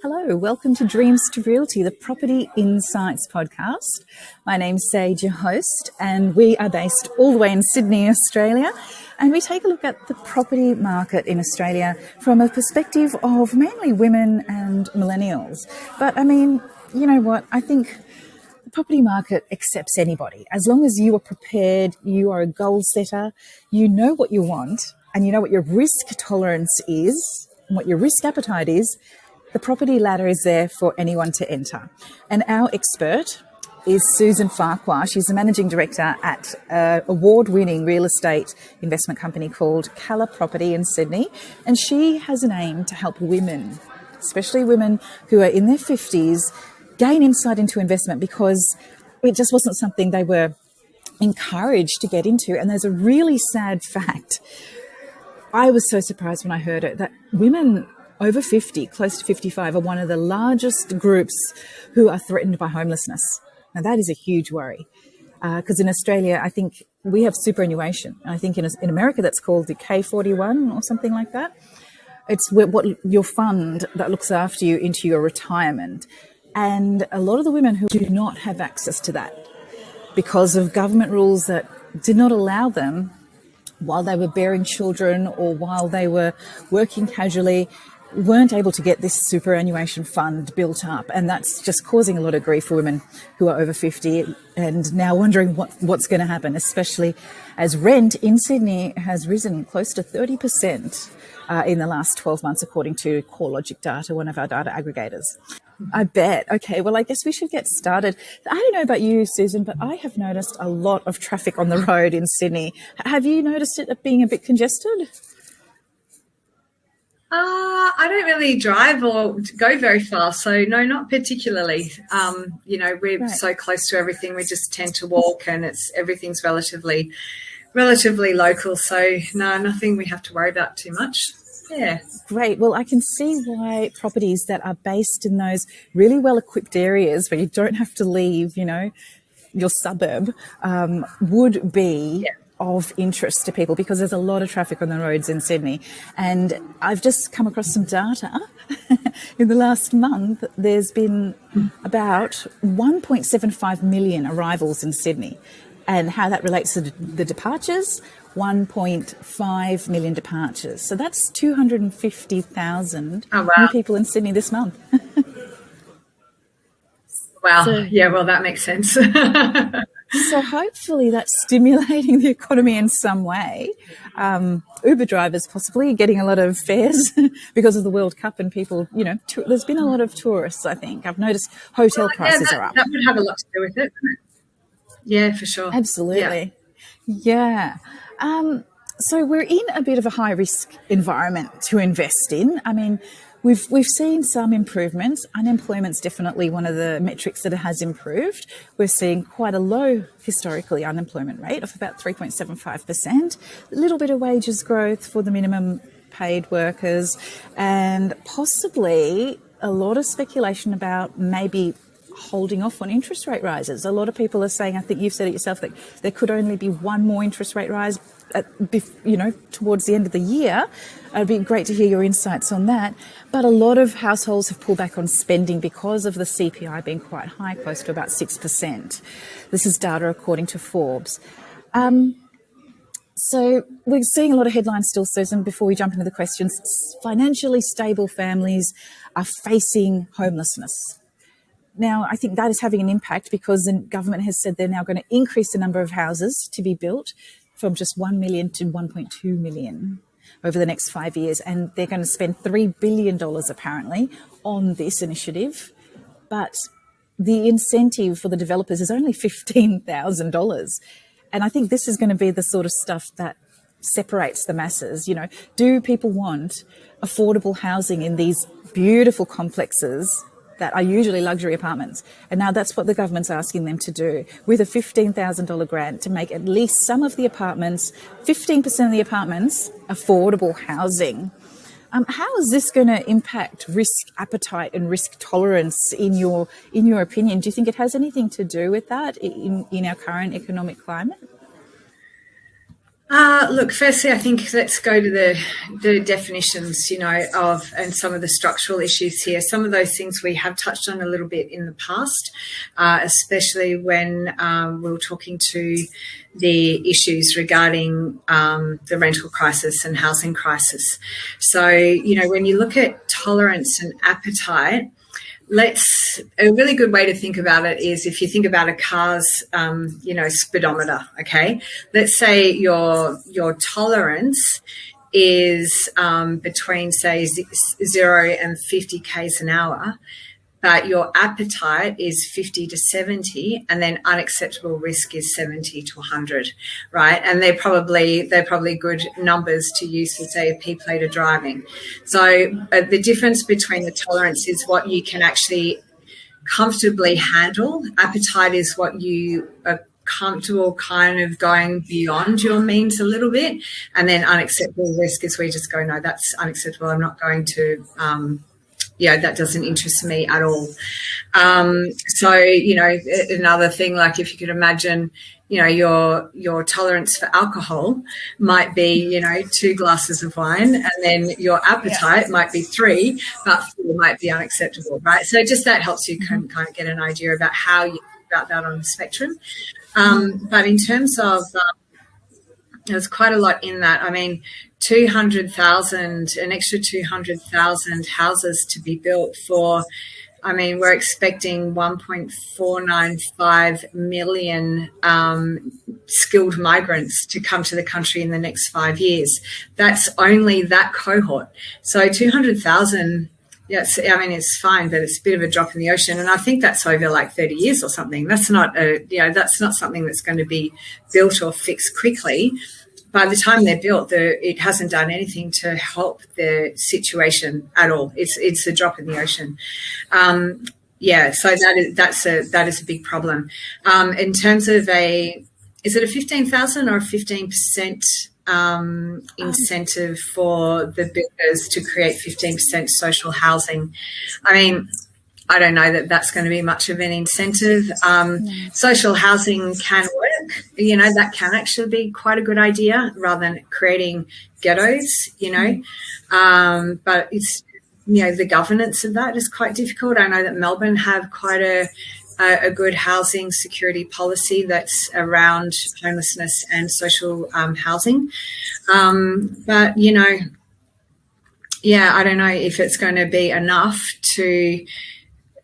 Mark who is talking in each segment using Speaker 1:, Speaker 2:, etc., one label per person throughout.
Speaker 1: Hello, welcome to Dreams to Realty, the Property Insights podcast. My name's Sage, your host, and we are based all the way in Sydney, Australia. And we take a look at the property market in Australia from a perspective of mainly women and millennials. But I mean, you know what? I think the property market accepts anybody. As long as you are prepared, you are a goal setter, you know what you want, and you know what your risk tolerance is, and what your risk appetite is, the property ladder is there for anyone to enter. And our expert is Susan Farquhar. She's the managing director at an award-winning real estate investment company called Cala Property in Sydney. And she has an aim to help women, especially women who are in their 50s, gain insight into investment because it just wasn't something they were encouraged to get into. And there's a really sad fact. I was so surprised when I heard it that women over 50, close to 55, are one of the largest groups who are threatened by homelessness. Now, that is a huge worry because in Australia, I think we have superannuation. And I think in America, that's called the K41 or something like that. It's what your fund that looks after you into your retirement. And a lot of the women who do not have access to that because of government rules that did not allow them while they were bearing children or while they were working casually, weren't able to get this superannuation fund built up. And that's just causing a lot of grief for women who are over 50 and now wondering what's going to happen, especially as rent in Sydney has risen close to 30% in the last 12 months, according to CoreLogic data, one of our data aggregators. I bet. Okay, well, I guess we should get started. I don't know about you, Susan, but I have noticed a lot of traffic on the road in Sydney. Have you noticed it being a bit congested?
Speaker 2: I don't really drive or go very far, so no, not particularly. We're right. So close to everything. We just tend to walk, and everything's relatively local. So no, nothing we have to worry about too much. Yeah.
Speaker 1: Great. Well, I can see why properties that are based in those really well-equipped areas where you don't have to leave, your suburb, would be of interest to people because there's a lot of traffic on the roads in Sydney. And I've just come across some data. In the last month, there's been about 1.75 million arrivals in Sydney. And how that relates to the departures, 1.5 million departures. So that's 250,000 new people in Sydney this month.
Speaker 2: Wow. Well, that makes sense.
Speaker 1: So hopefully that's stimulating the economy in some way. Uber drivers possibly getting a lot of fares because of the World Cup and people, there's been a lot of tourists, I think. I've noticed hotel prices are up.
Speaker 2: That would have a lot to do with it. Yeah, for sure.
Speaker 1: Absolutely. Yeah. So we're in a bit of a high-risk environment to invest in. I mean, we've seen some improvements. Unemployment's definitely one of the metrics that has improved. We're seeing quite a low historically unemployment rate of about 3.75%. A little bit of wages growth for the minimum paid workers, and possibly a lot of speculation about maybe holding off on interest rate rises. A lot of people are saying, I think you've said it yourself, that there could only be one more interest rate rise towards the end of the year. It'd be great to hear your insights on that. But a lot of households have pulled back on spending because of the CPI being quite high, close to about 6%. This is data according to Forbes. So we're seeing a lot of headlines still, Susan, before we jump into the questions. Financially stable families are facing homelessness. Now, I think that is having an impact because the government has said they're now going to increase the number of houses to be built from just 1 million to 1.2 million over the next 5 years. And they're going to spend $3 billion apparently on this initiative. But the incentive for the developers is only $15,000. And I think this is going to be the sort of stuff that separates the masses. Do people want affordable housing in these beautiful complexes that are usually luxury apartments? And now that's what the government's asking them to do with a $15,000 grant to make at least some of the apartments, 15% of the apartments, affordable housing. How is this going to impact risk appetite and risk tolerance in your opinion? Do you think it has anything to do with that in our current economic climate?
Speaker 2: Look, firstly, I think let's go to the definitions, of and some of the structural issues here. Some of those things we have touched on a little bit in the past, especially when we were talking to the issues regarding the rental crisis and housing crisis. So, when you look at tolerance and appetite, a really good way to think about it is if you think about a car's, speedometer. Okay, let's say your tolerance is between say 0 and 50 k's an hour, but your appetite is 50 to 70, and then unacceptable risk is 70 to 100, right? And they're probably good numbers to use for, say, a P plate of driving. So the difference between the tolerance is what you can actually comfortably handle. Appetite is what you are comfortable kind of going beyond your means a little bit, and then unacceptable risk is we just go, no, that's unacceptable. I'm not going to that doesn't interest me at all. So, another thing, like if you could imagine, your tolerance for alcohol might be, 2 glasses of wine, and then your appetite might be 3, but 4 might be unacceptable, right? So just that helps you kind of get an idea about how you think about that on the spectrum. But in terms of, there's quite a lot in that. I mean, 200,000, an extra 200,000 houses to be built for, we're expecting 1.495 million skilled migrants to come to the country in the next 5 years. That's only that cohort. So 200,000, yes, it's fine, but it's a bit of a drop in the ocean. And I think that's over like 30 years or something. That's not that's not something that's going to be built or fixed quickly. By the time they're built, it hasn't done anything to help the situation at all. It's a drop in the ocean. So that is a big problem. In terms of is it a 15,000 or a 15% incentive for the builders to create 15% social housing? I don't know that that's going to be much of an incentive. Social housing can work. That can actually be quite a good idea rather than creating ghettos, but it's, the governance of that is quite difficult. I know that Melbourne have quite a good housing security policy that's around homelessness and social housing. But, I don't know if it's going to be enough to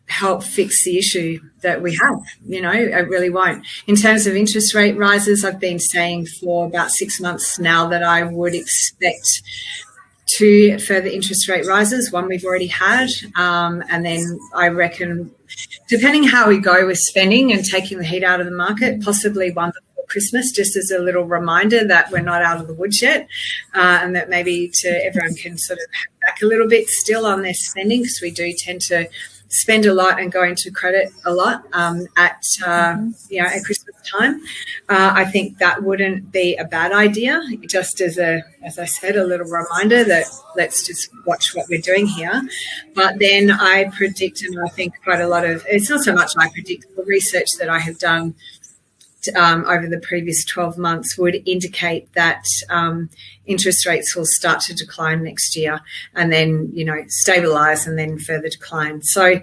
Speaker 2: help fix the issue that we have. It really won't. In terms of interest rate rises, I've been saying for about 6 months now that I would expect 2 further interest rate rises. One we've already had, and then I reckon, depending how we go with spending and taking the heat out of the market, possibly one before Christmas, just as a little reminder that we're not out of the woods yet, and that maybe everyone can sort of back a little bit still on their spending, because we do tend to spend a lot and go into credit a lot at Christmas time. I think that wouldn't be a bad idea. Just as I said, a little reminder that let's just watch what we're doing here. But then I predict, and I think quite a lot of, it's not so much I predict, the research that I have done over the previous 12 months would indicate that interest rates will start to decline next year, and then, stabilise and then further decline. So,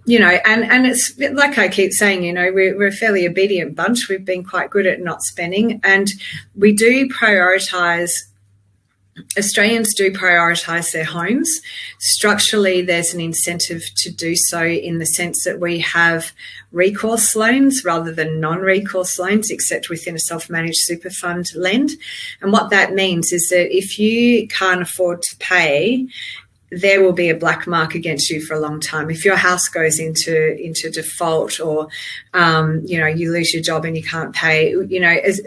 Speaker 2: and it's like I keep saying, we're a fairly obedient bunch. We've been quite good at not spending, and we do prioritise. Australians do prioritise their homes. Structurally, there's an incentive to do so in the sense that we have recourse loans rather than non-recourse loans, except within a self-managed super fund lend. And what that means is that if you can't afford to pay, there will be a black mark against you for a long time. If your house goes into default, or you lose your job and you can't pay,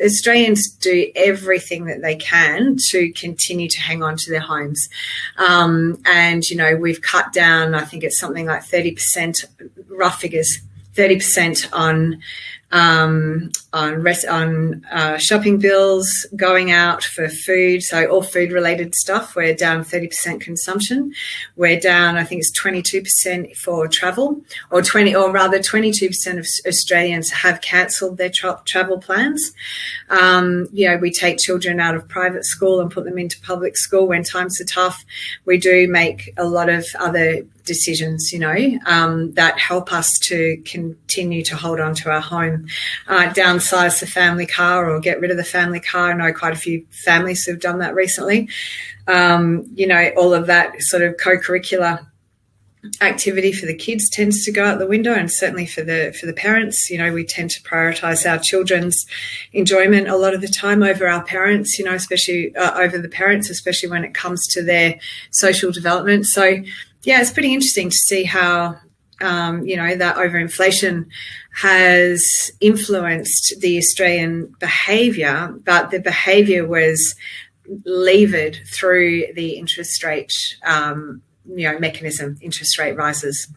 Speaker 2: Australians do everything that they can to continue to hang on to their homes. And we've cut down, I think it's something like 30%, rough figures, 30% on on shopping bills, going out for food. So all food related stuff, we're down 30% consumption. We're down, I think it's 22% for travel, or 22% of Australians have cancelled their travel plans. We take children out of private school and put them into public school when times are tough. We do make a lot of other decisions, that help us to continue to hold on to our home. Downsize the family car or get rid of the family car. I know quite a few families who've done that recently. All of that sort of co-curricular activity for the kids tends to go out the window, and certainly for the parents. We tend to prioritise our children's enjoyment a lot of the time over our parents, especially over the parents, especially when it comes to their social development. So yeah, it's pretty interesting to see how, that overinflation has influenced the Australian behaviour, but the behaviour was levered through the interest rate, mechanism, interest rate rises.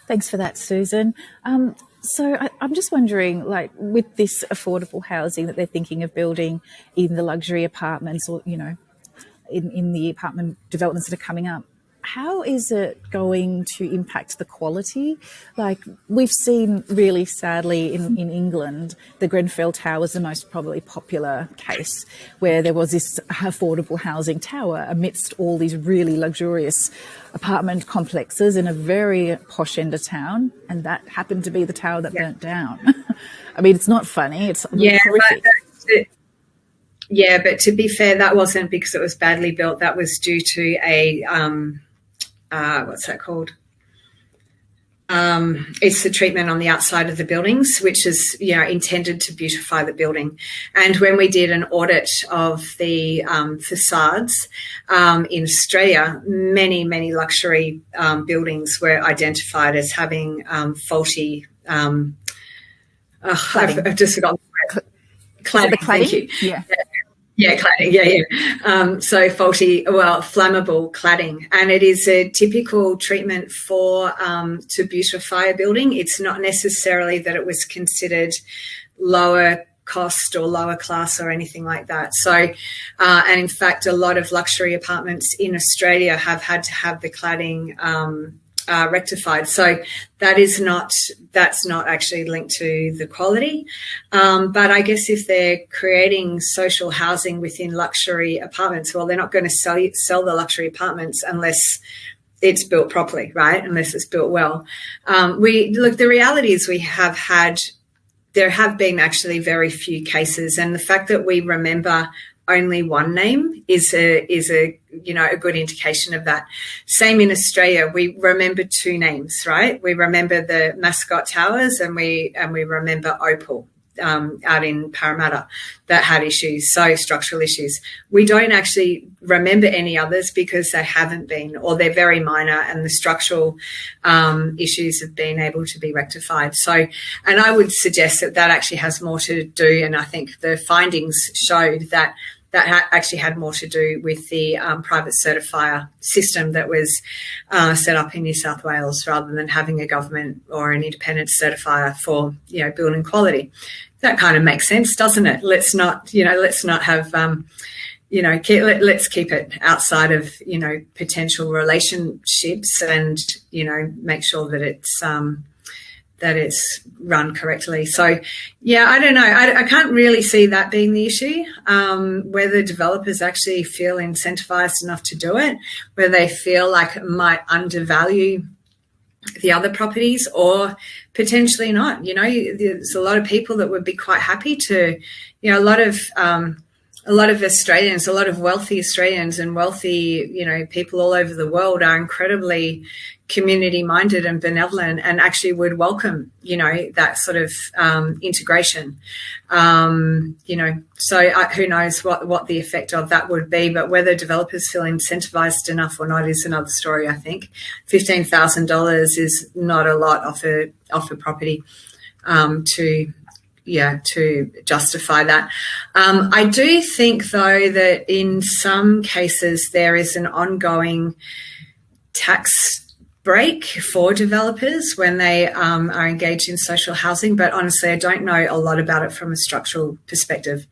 Speaker 1: Thanks for that, Susan. So I'm just wondering, like, with this affordable housing that they're thinking of building in the luxury apartments, or, in the apartment developments that are coming up, how is it going to impact the quality? Like, we've seen really sadly in England, the Grenfell Tower was the most probably popular case, where there was this affordable housing tower amidst all these really luxurious apartment complexes in a very posh end of town, and that happened to be the tower that burnt down. I mean, it's not funny, it's horrific.
Speaker 2: But to be fair, that wasn't because it was badly built. That was due to a what's that called? It's the treatment on the outside of the buildings, which is, intended to beautify the building. And when we did an audit of the facades in Australia, many, many luxury buildings were identified as having faulty. I've just forgotten the word. Cladding. Thank you.
Speaker 1: Yeah.
Speaker 2: Yeah, cladding. Yeah. So faulty, flammable cladding, and it is a typical treatment for to beautify a building. It's not necessarily that it was considered lower cost or lower class or anything like that. So, and in fact, a lot of luxury apartments in Australia have had to have the cladding rectified. So that's not actually linked to the quality. But I guess if they're creating social housing within luxury apartments, well, they're not going to sell the luxury apartments unless it's built properly, right? Unless it's built well. The reality is there have been actually very few cases, and the fact that we remember only one name is a good indication of that. Same in Australia, we remember two names, right? We remember the Mascot Towers, and we remember Opal out in Parramatta that had issues, so structural issues. We don't actually remember any others because they haven't been, or they're very minor, and the structural issues have been able to be rectified. So, and I would suggest that actually has more to do, and I think the findings showed that actually had more to do with the private certifier system that was set up in New South Wales, rather than having a government or an independent certifier for building quality. That kind of makes sense, doesn't it? Let's not have let's keep it outside of potential relationships, and make sure that it's run correctly. So, yeah, I don't know. I can't really see that being the issue, whether developers actually feel incentivized enough to do it, whether they feel like it might undervalue the other properties, or potentially not. There's a lot of people that would be quite happy to, a lot of Australians, a lot of wealthy Australians and wealthy, people all over the world are incredibly community-minded and benevolent, and actually would welcome, that sort of integration. So who knows what the effect of that would be, but whether developers feel incentivized enough or not is another story, I think. $15,000 is not a lot off a property to justify that. I do think, though, that in some cases there is an ongoing tax break for developers when they are engaged in social housing, but honestly, I don't know a lot about it from a structural perspective.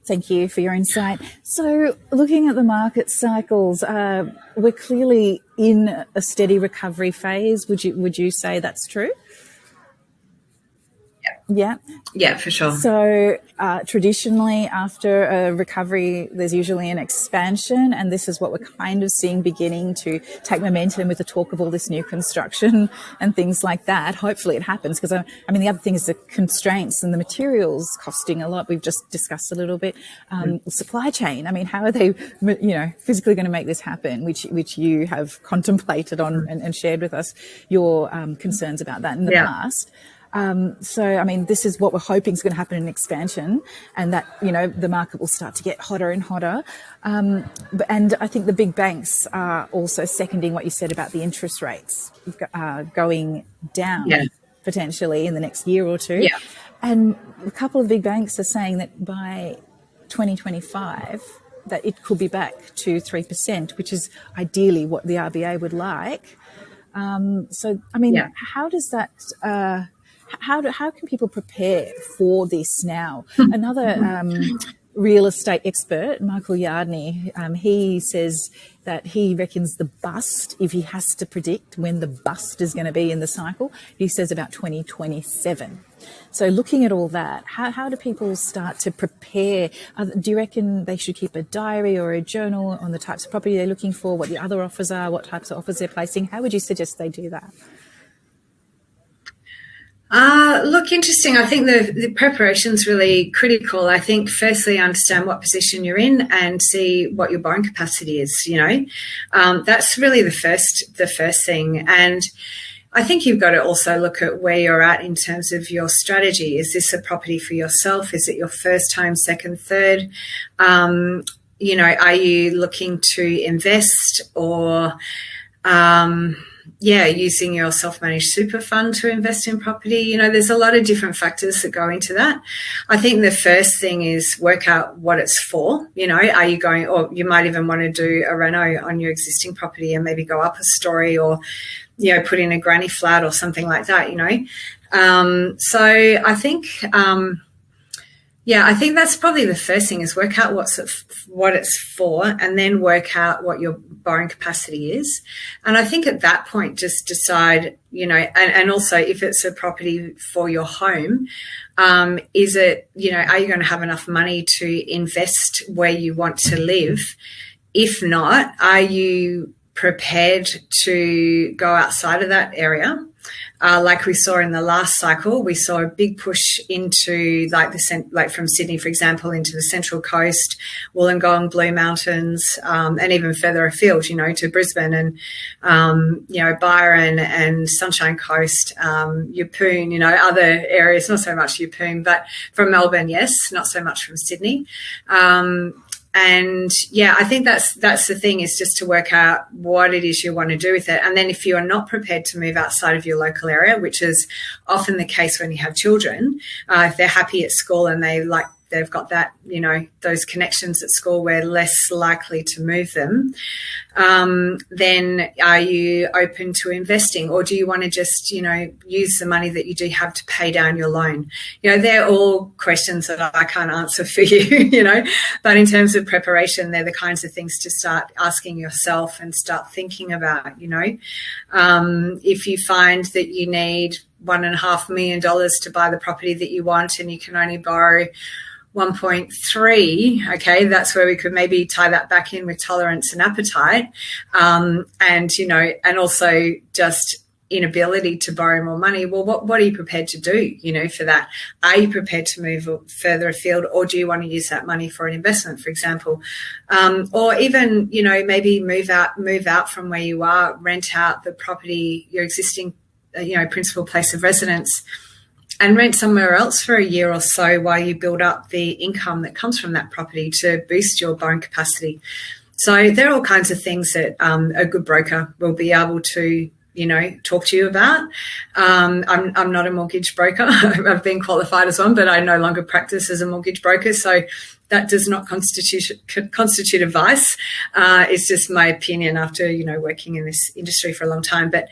Speaker 1: Thank you for your insight. So looking at the market cycles, we're clearly in a steady recovery phase. Would you say that's true? Yeah.
Speaker 2: Yeah, for sure.
Speaker 1: So traditionally, after a recovery, there's usually an expansion, and this is what we're kind of seeing beginning to take momentum with the talk of all this new construction and things like that. Hopefully it happens, because I mean, the other thing is the constraints and the materials costing a lot. We've just discussed a little bit. Supply chain. I mean, how are they, physically going to make this happen, which you have contemplated on and shared with us your concerns about that in the past. So, I mean, this is what we're hoping is going to happen in expansion, and that, the market will start to get hotter and hotter. And I think the big banks are also seconding what you said about the interest rates going down potentially in the next year or two.
Speaker 2: Yeah.
Speaker 1: And a couple of big banks are saying that by 2025, that it could be back to 3%, which is ideally what the RBA would like. So, I mean, how does that... How can people prepare for this now? Another real estate expert, Michael Yardney, he says that he reckons the bust, if he has to predict when the bust is going to be in the cycle, he says about 2027. So looking at all that, how do people start to prepare? Do you reckon they should keep a diary or a journal on the types of property they're looking for, what the other offers are, what types of offers they're placing? How would you suggest they do that?
Speaker 2: Look, interesting. I think the preparation is really critical. I think firstly, understand what position you're in and see what your borrowing capacity is. That's really the first thing. And I think you've got to also look at where you're at in terms of your strategy. Is this a property for yourself? Is it your first home, second, third? Are you looking to invest or using your self-managed super fund to invest in property? There's a lot of different factors that go into that. I think the first thing is work out what it's for. Are you going, or you might even want to do a reno on your existing property and maybe go up a story, or, put in a granny flat or something like that, So I think, I think that's probably the first thing, is work out what it's for, and then work out what your borrowing capacity is. And I think at that point, just decide, and also if it's a property for your home, is it, are you going to have enough money to invest where you want to live? If not, are you prepared to go outside of that area? Like we saw in the last cycle, we saw a big push into like from Sydney, for example, into the Central Coast, Wollongong, Blue Mountains, and even further afield, to Brisbane and, Byron and Sunshine Coast, Yeppoon, other areas, not so much Yeppoon, but from Melbourne, yes, not so much from Sydney. And I think that's the thing, is just to work out what it is you want to do with it. And then if you are not prepared to move outside of your local area, which is often the case when you have children, if they're happy at school and they've got that, those connections at school, we're less likely to move them. Then are you open to investing, or do you want to just, use the money that you do have to pay down your loan? They're all questions that I can't answer for you, but in terms of preparation, they're the kinds of things to start asking yourself and start thinking about, if you find that you need $1.5 million to buy the property that you want and you can only borrow 1.3, okay, that's where we could maybe tie that back in with tolerance and appetite, and also just inability to borrow more money. Well, what are you prepared to do, for that? Are you prepared to move further afield, or do you want to use that money for an investment, for example? Or even, maybe move out from where you are, rent out the property, your existing, principal place of residence, and rent somewhere else for a year or so while you build up the income that comes from that property to boost your borrowing capacity. So there are all kinds of things that a good broker will be able to talk to you about. I'm not a mortgage broker. I've been qualified as one, but I no longer practice as a mortgage broker. So that does not constitute advice. It's just my opinion after, working in this industry for a long time. But,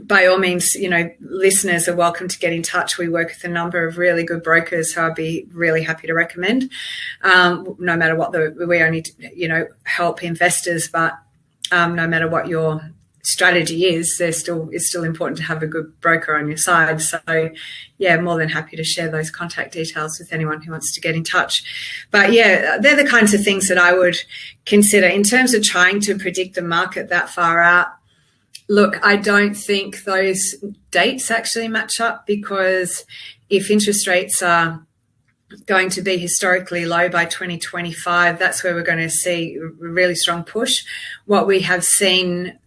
Speaker 2: by all means, listeners are welcome to get in touch. We work with a number of really good brokers who I'd be really happy to recommend. No matter what we only, help investors, but no matter what your strategy is, it's still important to have a good broker on your side. So, yeah, more than happy to share those contact details with anyone who wants to get in touch. But yeah, they're the kinds of things that I would consider in terms of trying to predict the market that far out. Look, I don't think those dates actually match up, because if interest rates are going to be historically low by 2025, that's where we're going to see a really strong push. What we have seen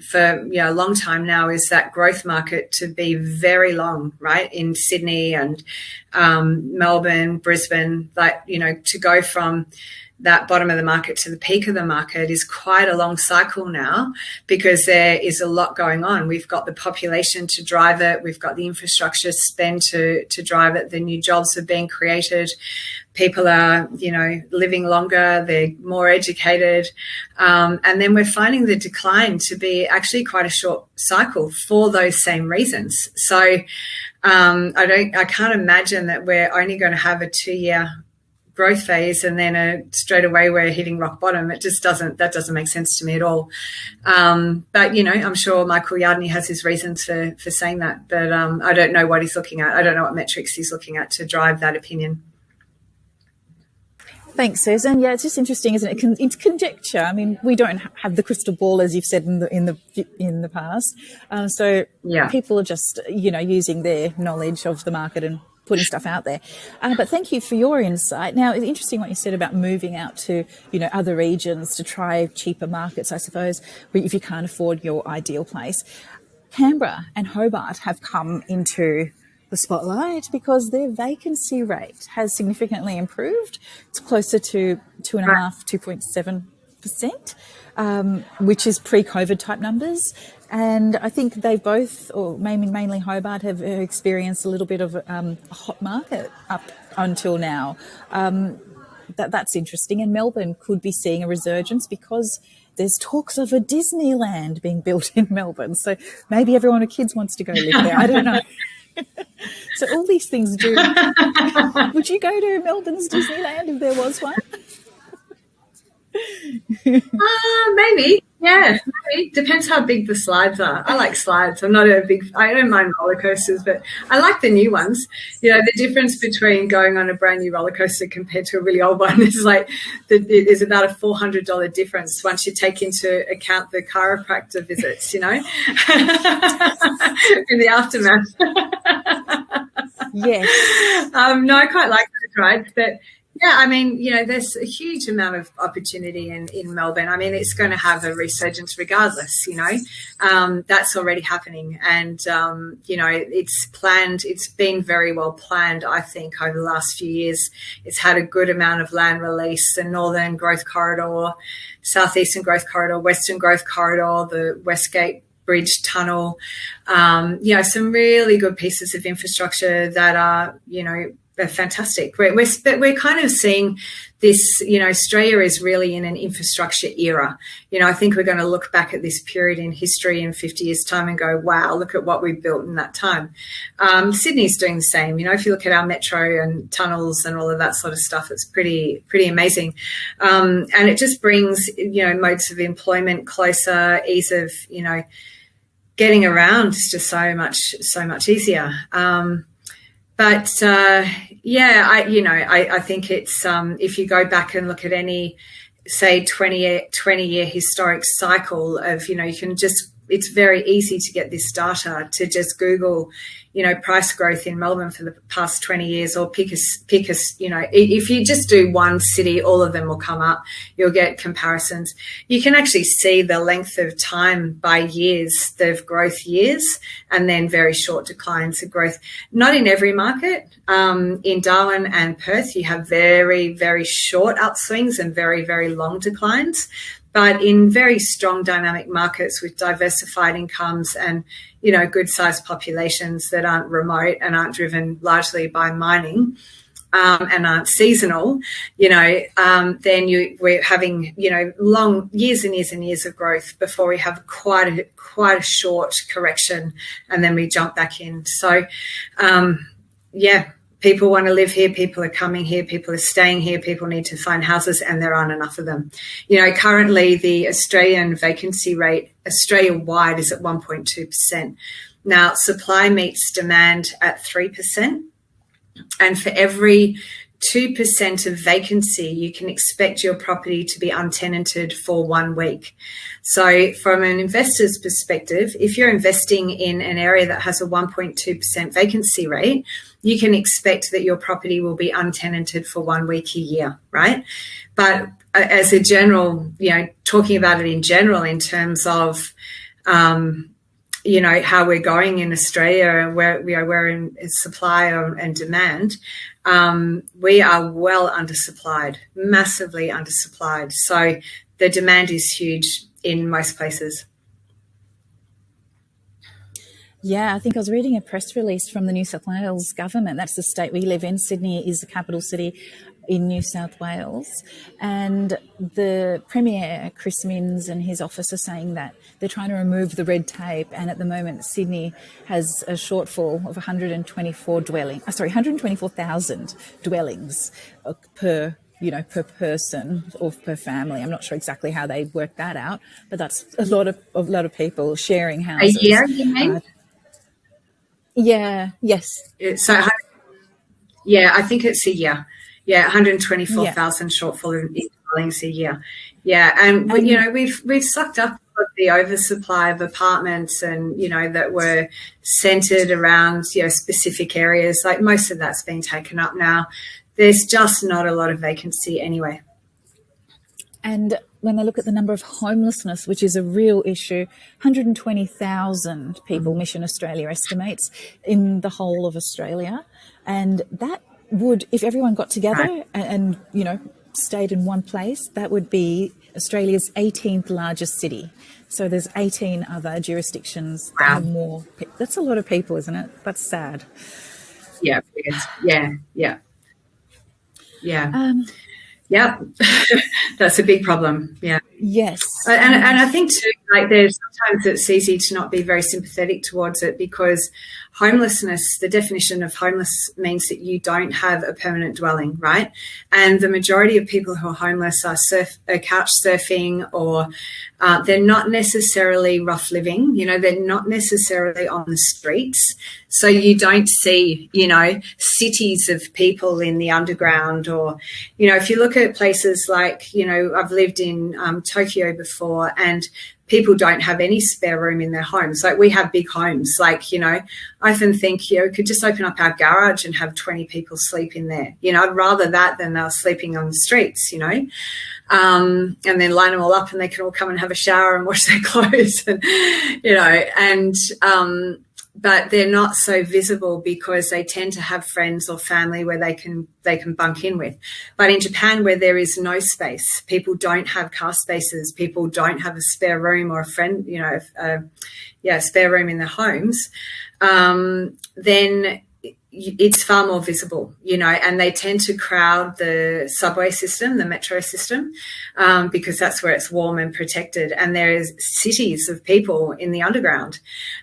Speaker 2: for a long time now is that growth market to be very long, right? In Sydney and Melbourne, Brisbane, to go from that bottom of the market to the peak of the market is quite a long cycle now, because there is a lot going on. We've got the population to drive it. We've got the infrastructure spend to drive it. The new jobs are being created. People are, living longer. They're more educated. And then we're finding the decline to be actually quite a short cycle for those same reasons. So I can't imagine that we're only going to have a 2-year growth phase and then straight away we're hitting rock bottom. That doesn't make sense to me at all. But I'm sure Michael Yardney has his reasons for saying that, but I don't know what he's looking at. I don't know what metrics he's looking at to drive that opinion.
Speaker 1: Thanks, Susan. Yeah, it's just interesting, isn't it? It's conjecture. I mean, we don't have the crystal ball, as you've said in the past. So yeah, people are just using their knowledge of the market and putting stuff out there. But thank you for your insight. Now, it's interesting what you said about moving out to, other regions to try cheaper markets, I suppose, if you can't afford your ideal place. Canberra and Hobart have come into the spotlight because their vacancy rate has significantly improved. It's closer to 2.5%, which is pre-COVID type numbers. And I think they both, or mainly Hobart, have experienced a little bit of a hot market up until now. That's interesting. And Melbourne could be seeing a resurgence because there's talks of a Disneyland being built in Melbourne. So maybe everyone with kids wants to go live there. I don't know. So all these things do. Would you go to Melbourne's Disneyland if there was one?
Speaker 2: Maybe. Yeah, maybe. Depends how big the slides are. I like slides. I don't mind roller coasters, but I like the new ones. The difference between going on a brand new roller coaster compared to a really old one is there's about a $400 difference once you take into account the chiropractor visits, in the aftermath.
Speaker 1: Yes.
Speaker 2: No, I quite like those rides, but yeah, I mean, there's a huge amount of opportunity in Melbourne. I mean, it's going to have a resurgence regardless, that's already happening. And, it's planned. It's been very well planned, I think, over the last few years. It's had a good amount of land release, the Northern Growth Corridor, Southeastern Growth Corridor, Western Growth Corridor, the Westgate Bridge Tunnel, some really good pieces of infrastructure that are, they're fantastic. We're kind of seeing this, Australia is really in an infrastructure era. I think we're going to look back at this period in history in 50 years' time and go, wow, look at what we built in that time. Sydney's doing the same. If you look at our metro and tunnels and all of that sort of stuff, it's pretty amazing. And it just brings, modes of employment closer, ease of, getting around is just so much easier. But I think it's if you go back and look at any, say, 20-year historic cycle of, it's very easy to get this data to just Google, price growth in Melbourne for the past 20 years, or pick a, if you just do one city, all of them will come up. You'll get comparisons. You can actually see the length of time by years, the growth years, and then very short declines of growth. Not in every market. In Darwin and Perth, you have very, very short upswings and very, very long declines. But in very strong dynamic markets with diversified incomes and, you know, good sized populations that aren't remote and aren't driven largely by mining, and aren't seasonal, you know, then we're having, you know, long years and years and years of growth before we have quite a short correction, and then we jump back in. So, yeah, people want to live here. People are coming here. People are staying here. People need to find houses, and there aren't enough of them. You know, currently the Australian vacancy rate Australia-wide is at 1.2%. Now, supply meets demand at 3%. And for every 2% of vacancy, you can expect your property to be untenanted for 1 week. So from an investor's perspective, if you're investing in an area that has a 1.2% vacancy rate, you can expect that your property will be untenanted for 1 week a year, right? But as a general, you know, talking about it in general in terms of, you know, how we're going in Australia and where we're in supply and demand, we are well undersupplied, massively undersupplied. So the demand is huge in most places.
Speaker 1: Yeah, I think I was reading a press release from the New South Wales government. That's the state we live in. Sydney is the capital city in New South Wales. And the Premier, Chris Minns, and his office are saying that they're trying to remove the red tape. And at the moment, Sydney has a shortfall of 124,000 dwellings per person or per family. I'm not sure exactly how they work that out, but that's a lot of people sharing houses.
Speaker 2: A year, you mean?
Speaker 1: Yeah. Yes.
Speaker 2: So, yeah, I think it's a year. Yeah, 124,000 shortfall in dwellings a year. Yeah, and you know, we've sucked up the oversupply of apartments, and you know, that were centred around, you know, specific areas. Like most of that's been taken up now. There's just not a lot of vacancy anyway.
Speaker 1: And when they look at the number of homelessness, which is a real issue, 120,000 people Mission Australia estimates in the whole of Australia. And that would, if everyone got together and, you know, stayed in one place, that would be Australia's 18th largest city. So there's 18 other jurisdictions that have more. That's a lot of people, isn't it? That's sad.
Speaker 2: Yeah. Yeah, that's a big problem. Yeah.
Speaker 1: Yes.
Speaker 2: And I think too, like, there's sometimes it's easy to not be very sympathetic towards it, because homelessness, the definition of homeless means that you don't have a permanent dwelling, right? And the majority of people who are homeless are couch surfing, or they're not necessarily rough living, you know, they're not necessarily on the streets. So you don't see, you know, cities of people in the underground, or, you know, if you look at places like, you know, I've lived in Tokyo before, and people don't have any spare room in their homes. Like, we have big homes. Like, you know, I often think, you know, we could just open up our garage and have 20 people sleep in there. You know, I'd rather that than they're sleeping on the streets, you know, and then line them all up and they can all come and have a shower and wash their clothes, and, you know, and, but they're not so visible because they tend to have friends or family where they can bunk in with. But in Japan, where there is no space, people don't have car spaces, people don't have a spare room or a friend, you know, spare room in their homes, then it's far more visible, you know, and they tend to crowd the subway system, the metro system, because that's where it's warm and protected. And there's cities of people in the underground.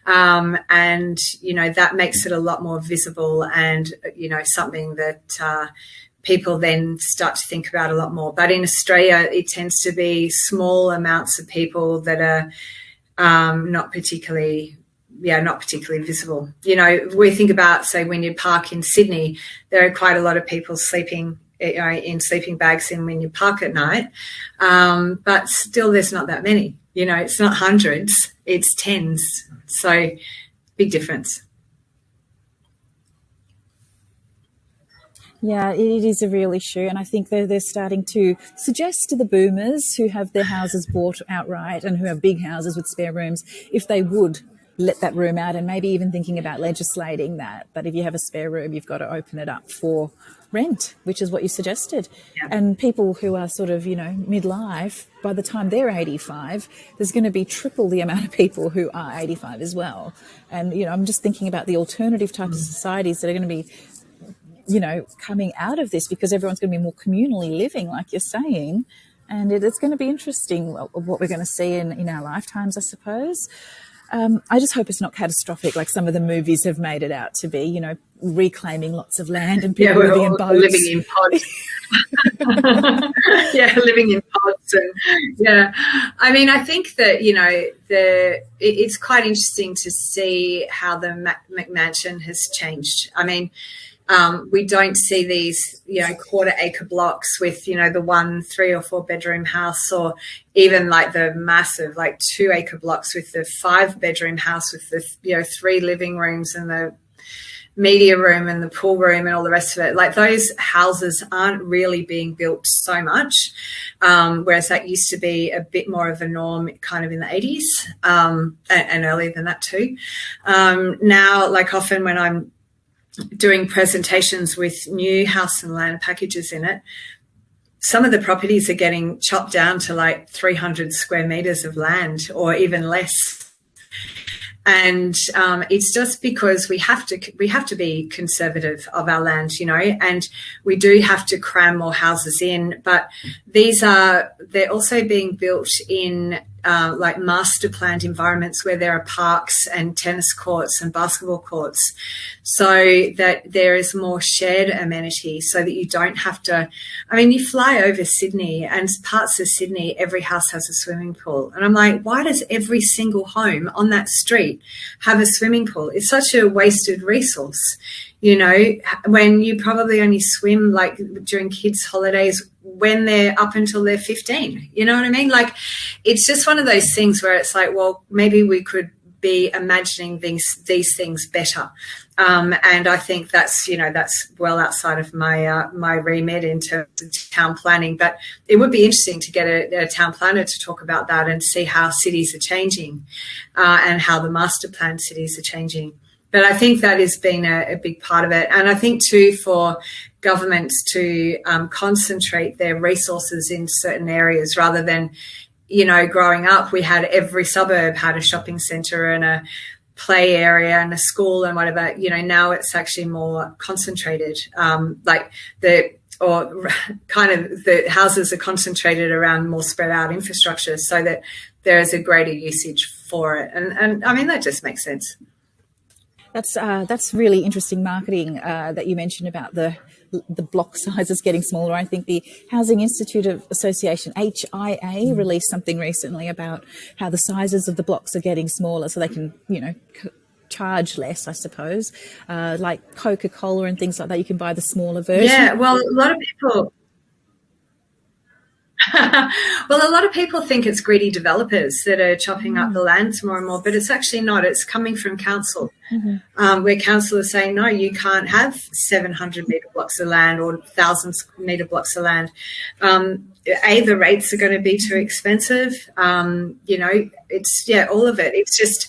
Speaker 2: And, you know, that makes it a lot more visible and, you know, something that people then start to think about a lot more. But in Australia, it tends to be small amounts of people that are not particularly visible. You know, we think about, say, when you park in Sydney, there are quite a lot of people sleeping, you know, in sleeping bags in when you park at night, but still there's not that many. You know, it's not hundreds, it's tens. So big difference.
Speaker 1: Yeah, it is a real issue, and I think they're starting to suggest to the boomers who have their houses bought outright and who have big houses with spare rooms, if they would let that room out, and maybe even thinking about legislating that if you have a spare room, you've got to open it up for rent, which is what you suggested.
Speaker 2: Yeah.
Speaker 1: And people who are sort of, midlife, by the time they're 85, there's going to be triple the amount of people who are 85 as well. And, I'm just thinking about the alternative types of societies that are going to be, coming out of this, because everyone's going to be more communally living, like you're saying. And it's going to be interesting what we're going to see in our lifetimes, I suppose. I just hope it's not catastrophic like some of the movies have made it out to be, reclaiming lots of land and people living in boats.
Speaker 2: Living in pods. Living in pods. And, I mean, I think that, it's quite interesting to see how the McMansion has changed. I mean, we don't see these, quarter acre blocks with, the 1, 3 or 4 bedroom house, or even like the massive, like 2 acre blocks with the 5 bedroom house with the, 3 living rooms and the media room and the pool room and all the rest of it. Like, those houses aren't really being built so much, whereas that used to be a bit more of a norm kind of in the 80s, and earlier than that too. Now, like, often when I'm doing presentations with new house and land packages in it, some of the properties are getting chopped down to like 300 square meters of land or even less. And it's just because we have to be conservative of our land, and we do have to cram more houses in. But they're also being built in like master planned environments where there are parks and tennis courts and basketball courts, so that there is more shared amenity, so that you don't have to. I mean, you fly over Sydney, and parts of Sydney, every house has a swimming pool. And I'm like, why does every single home on that street have a swimming pool? It's such a wasted resource, when you probably only swim like during kids' holidays when they're up until they're 15. You know what I mean? Like, it's just one of those things where it's like, well, maybe we could be imagining these things better. And I think that's well outside of my remit in terms of town planning. But it would be interesting to get a town planner to talk about that and see how cities are changing, and how the master plan cities are changing. But I think that has been a big part of it. And I think too, for governments to concentrate their resources in certain areas, rather than, growing up, we had every suburb had a shopping centre and a play area and a school and whatever. Now it's actually more concentrated. The houses are concentrated around more spread out infrastructure, so that there is a greater usage for it. And I mean, that just makes sense.
Speaker 1: That's really interesting marketing that you mentioned about the block sizes getting smaller. I think the Housing Institute of Association, HIA, released something recently about how the sizes of the blocks are getting smaller, so they can, charge less, I suppose. Like Coca-Cola and things like that, you can buy the smaller version.
Speaker 2: Yeah, well, a lot of people. Well, a lot of people think it's greedy developers that are chopping up the lands more and more, but it's actually not. It's coming from council, where council is saying, no, you can't have 700 metre blocks of land or 1,000 metre blocks of land. The rates are going to be too expensive. It's, all of it. It's just,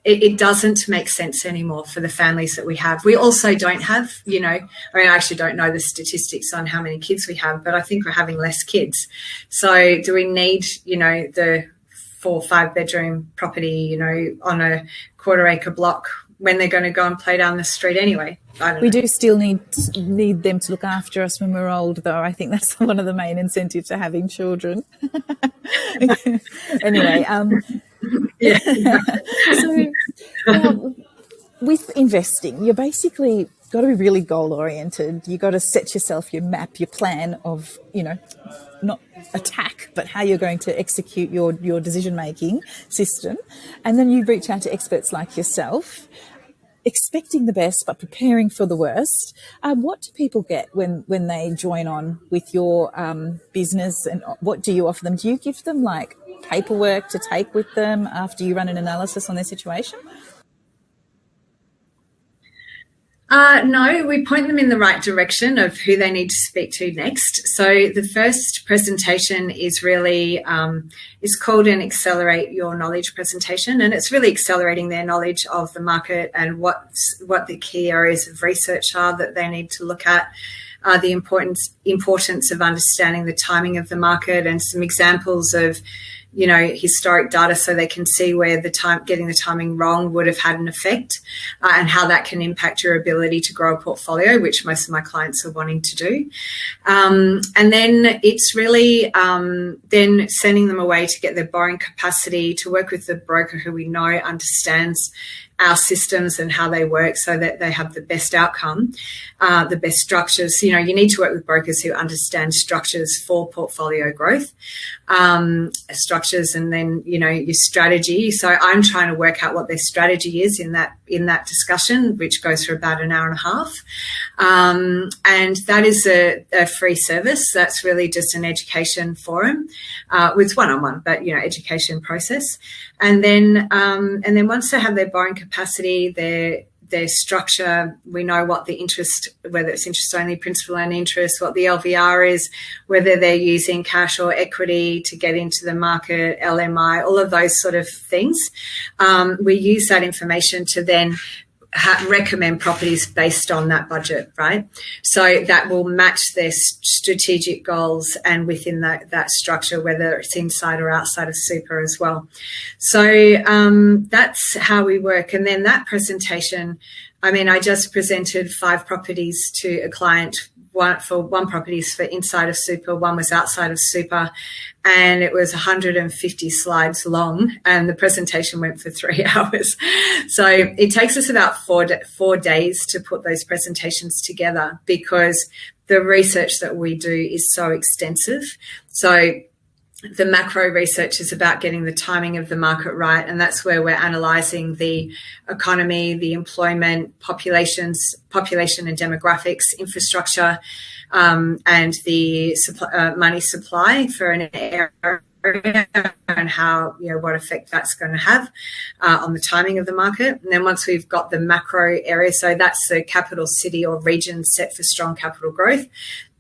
Speaker 2: it doesn't make sense anymore for the families that we have. We also don't have, I actually don't know the statistics on how many kids we have, but I think we're having less kids. So do we need, the 4 or 5 bedroom property, on a quarter acre block when they're going to go and play down the street anyway?
Speaker 1: We do still need them to look after us when we're old, though. I think that's one of the main incentives to having children. Anyway, so with investing, you're basically got to be really goal oriented. You got to set yourself your map, your plan of, not attack, but how you're going to execute your decision making system. And then you reach out to experts like yourself, expecting the best but preparing for the worst. What do people get when they join on with your business, and what do you offer them? Do you give them like paperwork to take with them after you run an analysis on their situation?
Speaker 2: No, we point them in the right direction of who they need to speak to next. So the first presentation is really is called an Accelerate Your Knowledge presentation, and it's really accelerating their knowledge of the market and what the key areas of research are that they need to look at. The importance of understanding the timing of the market and some examples of, historic data so they can see where getting the timing wrong would have had an effect, and how that can impact your ability to grow a portfolio, which most of my clients are wanting to do. And then it's really then sending them away to get their borrowing capacity, to work with the broker who we know understands our systems and how they work so that they have the best outcome, the best structures. You need to work with brokers who understand structures for portfolio growth, structures, and then, your strategy. So I'm trying to work out what their strategy is in that discussion, which goes for about an hour and a half. And that is a free service. That's really just an education forum. It's one-on-one, but, education process. And then once they have their borrowing capacity, their structure, we know what the interest, whether it's interest only, principal and interest, what the LVR is, whether they're using cash or equity to get into the market, LMI, all of those sort of things. We use that information to then recommend properties based on that budget, right? So that will match their strategic goals and within that structure, whether it's inside or outside of super as well. So that's how we work. And then that presentation, I just presented 5 properties to a client. One property is for inside of super, one was outside of super, and it was 150 slides long, and the presentation went for 3 hours. So it takes us about 4 days to put those presentations together because the research that we do is so extensive. So the macro research is about getting the timing of the market right, and that's where we're analysing the economy, the employment, population and demographics, infrastructure, and the money supply for an area, and how, what effect that's going to have on the timing of the market. And then once we've got the macro area, so that's the capital city or region set for strong capital growth,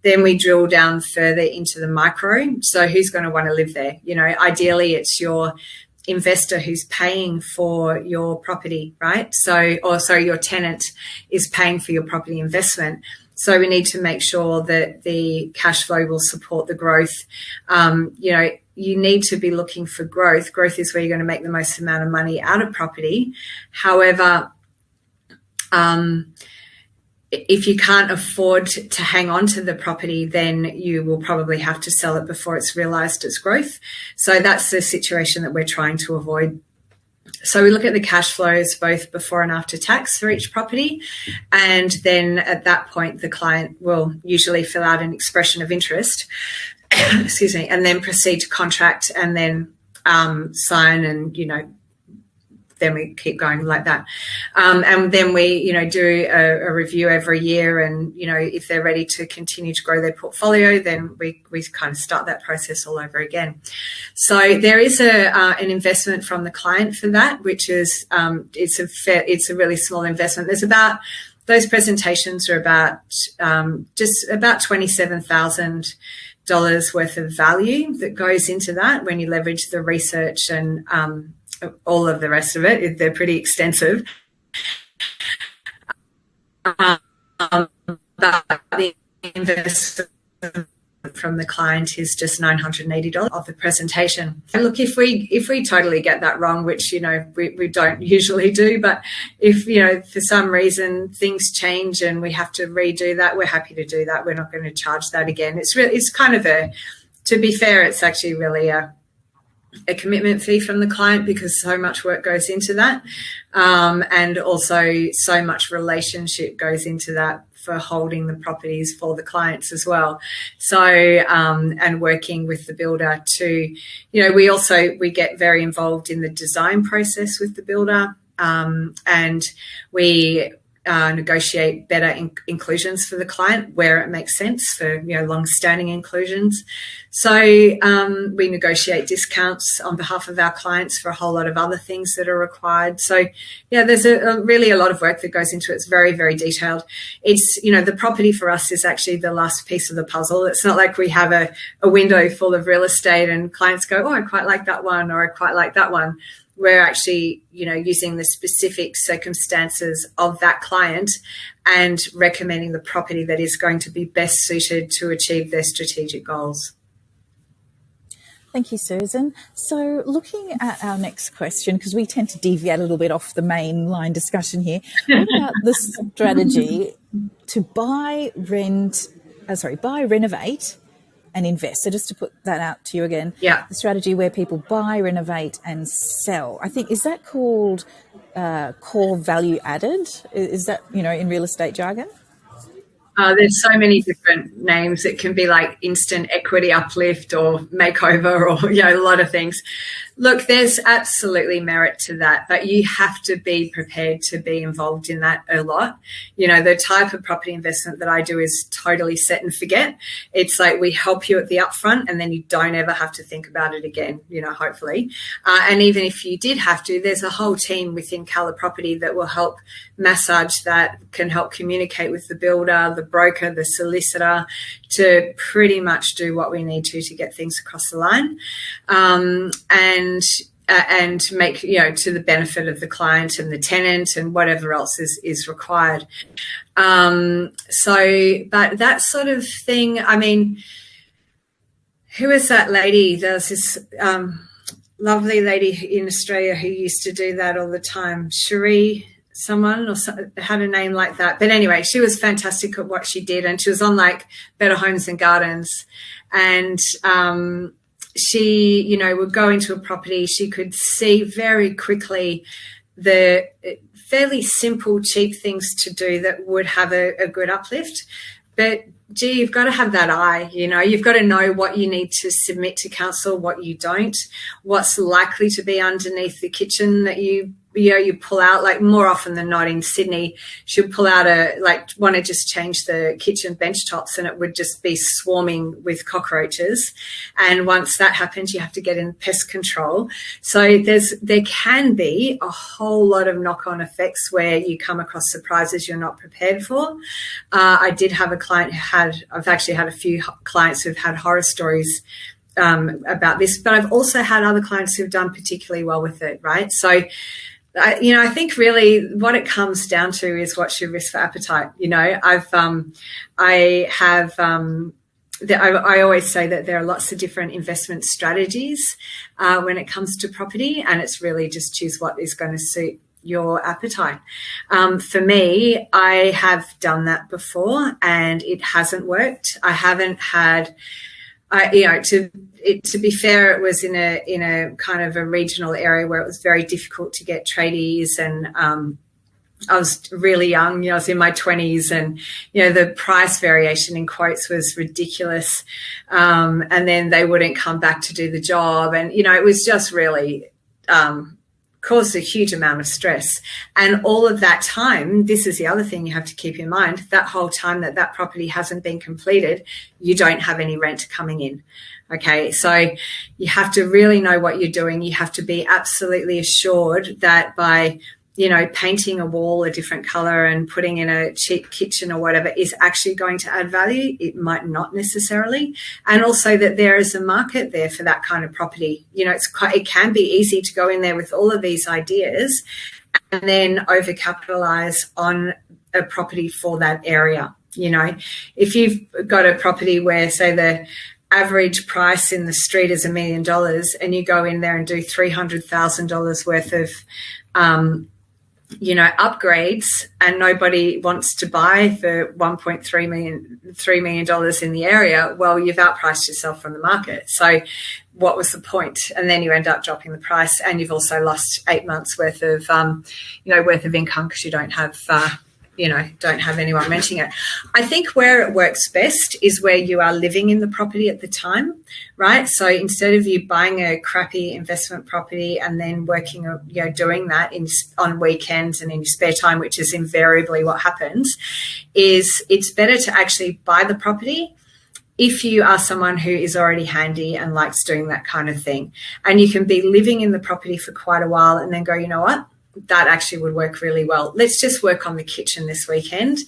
Speaker 2: then we drill down further into the micro. So who's going to want to live there? Ideally it's your investor who's paying for your property, right? So your tenant is paying for your property investment. So we need to make sure that the cash flow will support the growth. You need to be looking for growth. Growth is where you're going to make the most amount of money out of property. However, if you can't afford to hang on to the property, then you will probably have to sell it before it's realised its growth. So that's the situation that we're trying to avoid. So we look at the cash flows both before and after tax for each property. And then at that point, the client will usually fill out an expression of interest, excuse me, and then proceed to contract and then sign, and, then we keep going like that. And then we, do a review every year, and, if they're ready to continue to grow their portfolio, then we kind of start that process all over again. So there is an investment from the client for that, which is, it's a really small investment. Those presentations are about just about $27,000 worth of value that goes into that when you leverage the research and all of the rest of it. They're pretty extensive. But the investment from the client is just $980 of the presentation. And look, if we totally get that wrong, which we don't usually do, but if for some reason things change and we have to redo that, we're happy to do that. We're not going to charge that again. It's kind of to be fair, it's actually really a commitment fee from the client because so much work goes into that, and also so much relationship goes into that for holding the properties for the clients as well. So and working with the builder to, we get very involved in the design process with the builder, and we negotiate better inclusions for the client where it makes sense for, long-standing inclusions. So we negotiate discounts on behalf of our clients for a whole lot of other things that are required. So, there's really a lot of work that goes into it. It's very, very detailed. It's, the property for us is actually the last piece of the puzzle. It's not like we have a window full of real estate and clients go, oh, I quite like that one, or I quite like that one. We're actually, using the specific circumstances of that client and recommending the property that is going to be best suited to achieve their strategic goals.
Speaker 1: Thank you, Susan. So looking at our next question, because we tend to deviate a little bit off the main line discussion here, what about the strategy to buy, renovate, and invest? So just to put that out to you again, the strategy where people buy, renovate, and sell. I think, is that called core value added? Is that, in real estate jargon?
Speaker 2: There's so many different names. It can be like instant equity uplift or makeover or, a lot of things. Look, there's absolutely merit to that, but you have to be prepared to be involved in that a lot. The type of property investment that I do is totally set and forget. It's like we help you at the upfront and then you don't ever have to think about it again, hopefully. And even if you did have to, there's a whole team within Colour Property that will help massage that, can help communicate with the builder, the broker, the solicitor, to pretty much do what we need to get things across the line. And make, to the benefit of the client and the tenant and whatever else is required. But that sort of thing, I mean, who is that lady? There's this lovely lady in Australia who used to do that all the time. Cherie, someone, or had a name like that. But anyway, she was fantastic at what she did, and she was on like Better Homes and Gardens. And she, would go into a property. She could see very quickly the fairly simple, cheap things to do that would have a good uplift. But, gee, you've got to have that eye, You've got to know what you need to submit to council, what you don't, what's likely to be underneath the kitchen that you pull out. Like more often than not in Sydney, she'll pull out want to just change the kitchen bench tops and it would just be swarming with cockroaches. And once that happens, you have to get in pest control. So there can be a whole lot of knock-on effects where you come across surprises you're not prepared for. I did have a client I've actually had a few clients who've had horror stories about this, but I've also had other clients who've done particularly well with it, right? So I think really what it comes down to is what's your risk for appetite. I always say that there are lots of different investment strategies when it comes to property, and it's really just choose what is going to suit your appetite. For me, I have done that before and it hasn't worked. I haven't had, to be fair, it was in a kind of a regional area where it was very difficult to get tradies, and I was really young. I was in my 20s, and the price variation in quotes was ridiculous. And then they wouldn't come back to do the job, and it was just really caused a huge amount of stress. And all of that time, this is the other thing you have to keep in mind, that whole time that property hasn't been completed, you don't have any rent coming in. Okay, so you have to really know what you're doing. You have to be absolutely assured that by painting a wall a different color and putting in a cheap kitchen or whatever is actually going to add value. It might not necessarily. And also that there is a market there for that kind of property. It can be easy to go in there with all of these ideas and then overcapitalize on a property for that area. If you've got a property where, say, the average price in the street is $1 million and you go in there and do $300,000 worth of upgrades, and nobody wants to buy for $3 million in the area, well, you've outpriced yourself from the market. So what was the point? And then you end up dropping the price, and you've also lost 8 months worth of income because you don't have don't have anyone renting it. I think where it works best is where you are living in the property at the time, right? So instead of you buying a crappy investment property and then working, doing that on weekends and in your spare time, which is invariably what happens, is it's better to actually buy the property if you are someone who is already handy and likes doing that kind of thing. And you can be living in the property for quite a while and then go, you know what? That actually would work really well. Let's just work on the kitchen this weekend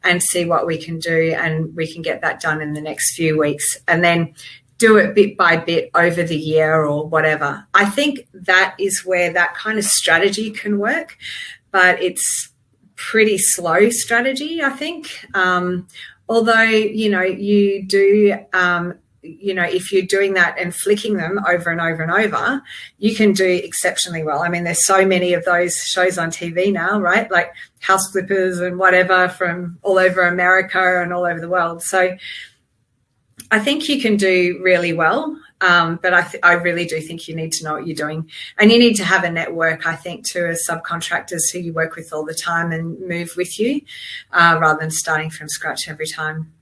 Speaker 2: and see what we can do, and we can get that done in the next few weeks, and then do it bit by bit over the year or whatever. I think that is where that kind of strategy can work, but it's pretty slow strategy, I think. Although, you do if you're doing that and flicking them over and over and over, you can do exceptionally well. I mean, there's so many of those shows on TV now, right? Like House Flippers and whatever from all over America and all over the world. So I think you can do really well. But I really do think you need to know what you're doing, and you need to have a network, I think, too, as subcontractors who you work with all the time and move with you, rather than starting from scratch every time.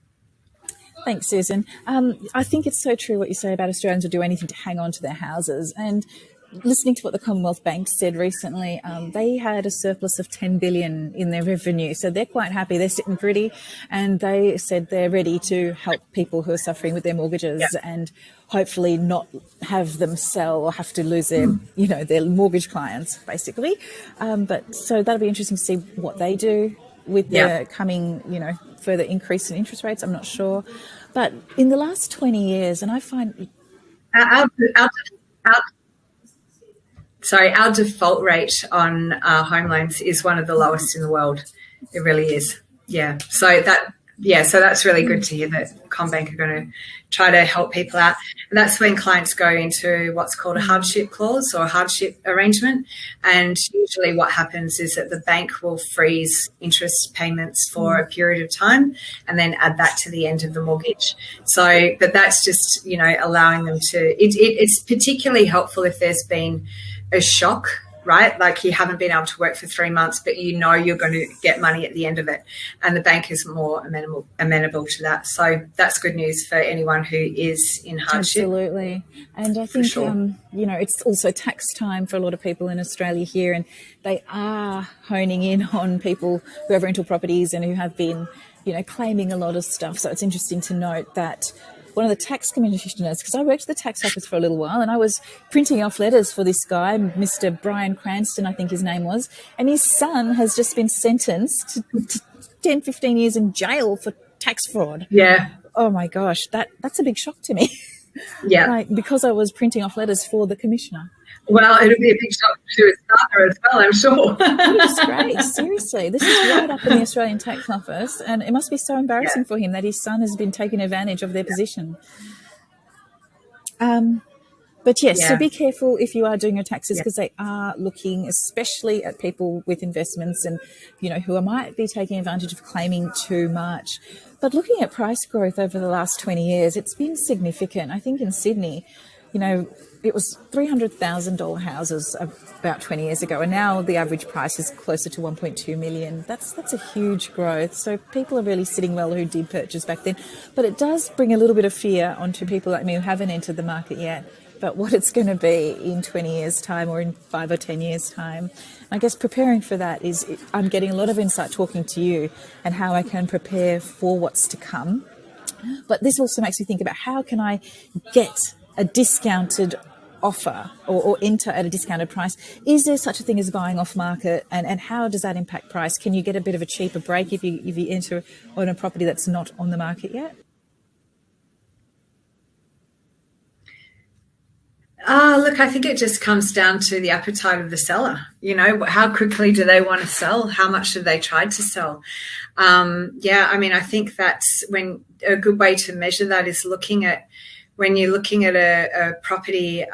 Speaker 1: Thanks, Susan. I think it's so true what you say about Australians will do anything to hang on to their houses. And listening to what the Commonwealth Bank said recently, they had a surplus of 10 billion in their revenue. So they're quite happy. They're sitting pretty. And they said they're ready to help people who are suffering with their mortgages and hopefully not have them sell or have to lose their, their mortgage clients, basically. But so that'll be interesting to see what they do with the coming, further increase in interest rates. I'm not sure. But in the last 20 years, and I find...
Speaker 2: Our default rate on home loans is one of the lowest in the world. It really is. Yeah. So that's really good to hear that CommBank are going to try to help people out. And that's when clients go into what's called a hardship clause or a hardship arrangement. And usually what happens is that the bank will freeze interest payments for a period of time and then add that to the end of the mortgage. So, but that's just, allowing them to, it's particularly helpful if there's been a shock, right? Like you haven't been able to work for 3 months, but you're going to get money at the end of it. And the bank is more amenable to that. So that's good news for anyone who is in hardship.
Speaker 1: Absolutely. And I think, it's also tax time for a lot of people in Australia here, and they are honing in on people who have rental properties and who have been, claiming a lot of stuff. So it's interesting to note that one of the tax commissioners, because I worked at the tax office for a little while, and I was printing off letters for this guy, Mr. Brian Cranston, I think his name was, and his son has just been sentenced to 10, 15 years in jail for tax fraud.
Speaker 2: Yeah.
Speaker 1: Oh my gosh, that's a big shock to me.
Speaker 2: Yeah.
Speaker 1: Because I was printing off letters for the commissioner.
Speaker 2: Well, it'll be a big shock to his father as well, I'm sure.
Speaker 1: It's great. Seriously. This is right up in the Australian Tax Office, and it must be so embarrassing for him that his son has been taking advantage of their position. But yes, so be careful if you are doing your taxes, because they are looking especially at people with investments and, who might be taking advantage of claiming too much. But looking at price growth over the last 20 years, it's been significant. I think in Sydney, it was $300,000 houses about 20 years ago, and now the average price is closer to 1.2 million. That's a huge growth. So people are really sitting well who did purchase back then. But it does bring a little bit of fear onto people like me who haven't entered the market yet, but what it's going to be in 20 years' time or in 5 or 10 years' time. I guess preparing for that is, I'm getting a lot of insight talking to you and how I can prepare for what's to come. But this also makes me think about, how can I get a discounted offer or enter at a discounted price? Is there such a thing as buying off market, and how does that impact price? Can you get a bit of a cheaper break if you enter on a property that's not on the market yet?
Speaker 2: Look, I think it just comes down to the appetite of the seller. How quickly do they want to sell? How much have they tried to sell? I think that's when a good way to measure that is when you're looking at a property,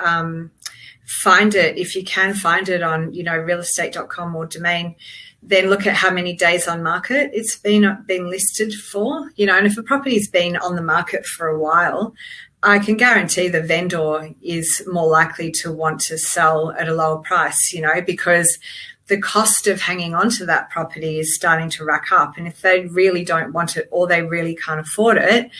Speaker 2: find it, if you can find it on, realestate.com or Domain, then look at how many days on market it's been listed for, and if a property's been on the market for a while, I can guarantee the vendor is more likely to want to sell at a lower price, because the cost of hanging on to that property is starting to rack up. And if they really don't want it or they really can't afford it,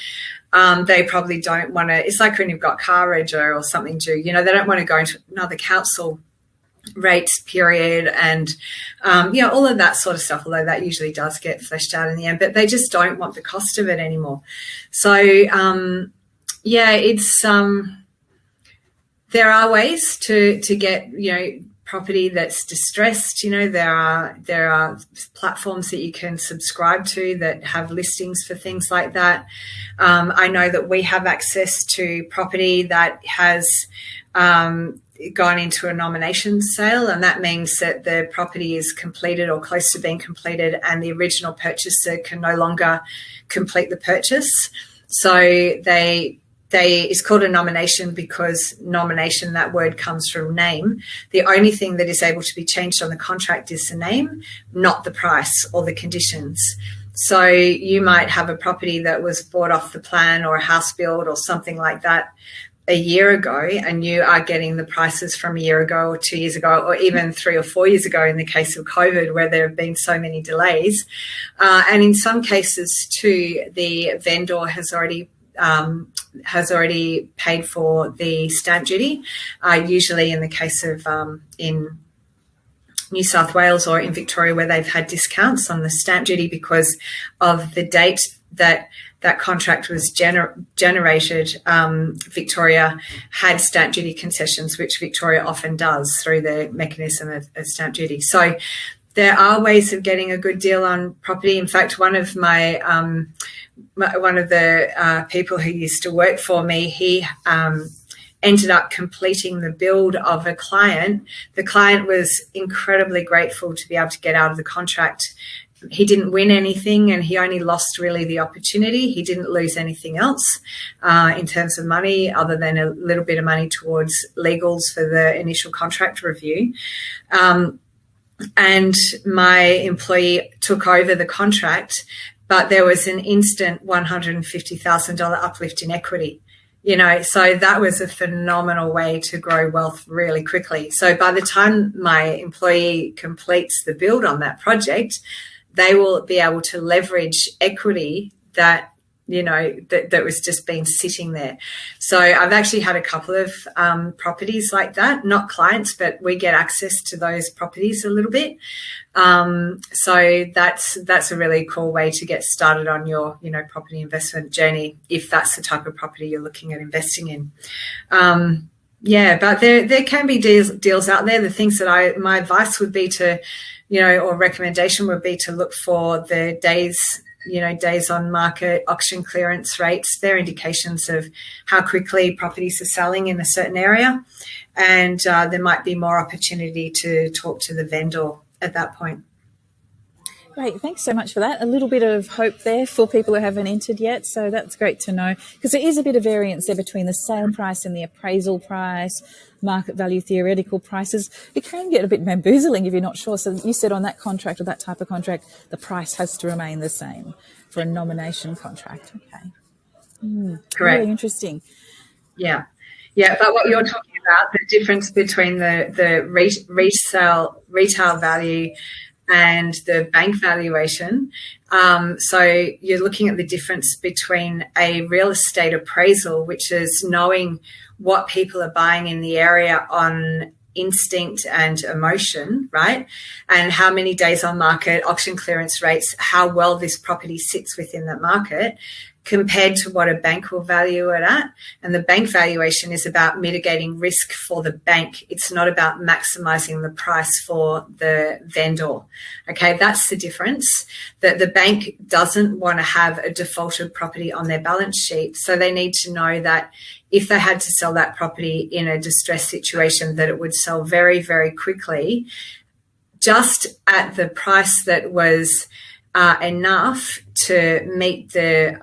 Speaker 2: they probably don't want to. It's like when you've got car rego or something due, they don't want to go into another council rates period and, all of that sort of stuff, although that usually does get fleshed out in the end, but they just don't want the cost of it anymore. So, it's, there are ways to get, property that's distressed. There are platforms that you can subscribe to that have listings for things like that. I know that we have access to property that has gone into a nomination sale, and that means that the property is completed or close to being completed and the original purchaser can no longer complete the purchase. So it's called a nomination because nomination, that word comes from name. The only thing that is able to be changed on the contract is the name, not the price or the conditions. So you might have a property that was bought off the plan or a house build or something like that a year ago, and you are getting the prices from a year ago or 2 years ago or even 3 or 4 years ago in the case of COVID, where there have been so many delays. And in some cases too, the vendor has already paid for the stamp duty, usually in the case of in New South Wales or in Victoria, where they've had discounts on the stamp duty because of the date that contract was generated. Victoria had stamp duty concessions, which Victoria often does through the mechanism of stamp duty. So there are ways of getting a good deal on property. In fact, one of the people who used to work for me, he ended up completing the build of a client. The client was incredibly grateful to be able to get out of the contract. He didn't win anything and he only lost really the opportunity. He didn't lose anything else in terms of money other than a little bit of money towards legals for the initial contract review. And my employee took over the contract, but there was an instant $150,000 uplift in equity. So that was a phenomenal way to grow wealth really quickly. So by the time my employee completes the build on that project, they will be able to leverage equity that that was just been sitting there. So I've actually had a couple of properties like that, not clients, but we get access to those properties a little bit. So that's a really cool way to get started on your, property investment journey, if that's the type of property you're looking at investing in. But there can be deals out there. The things that my advice would be to, or recommendation would be to look for the days on market, auction clearance rates. They're indications of how quickly properties are selling in a certain area. And there might be more opportunity to talk to the vendor at that point.
Speaker 1: Great. Thanks so much for that. A little bit of hope there for people who haven't entered yet. So that's great to know, because there is a bit of variance there between the sale price and the appraisal price, market value theoretical prices. It can get a bit bamboozling if you're not sure. So you said on that contract or that type of contract, the price has to remain the same for a nomination contract. Okay.
Speaker 2: Correct.
Speaker 1: Really interesting.
Speaker 2: Yeah. Yeah. But what you're talking about, the difference between the retail value and the bank valuation. So you're looking at the difference between a real estate appraisal, which is knowing what people are buying in the area on instinct and emotion, right? And how many days on market, auction clearance rates, how well this property sits within that market, compared to what a bank will value it at. And the bank valuation is about mitigating risk for the bank. It's not about maximizing the price for the vendor. Okay, that's the difference. That the bank doesn't want to have a defaulted property on their balance sheet. So they need to know that if they had to sell that property in a distressed situation, that it would sell very, very quickly, just at the price that was enough to meet the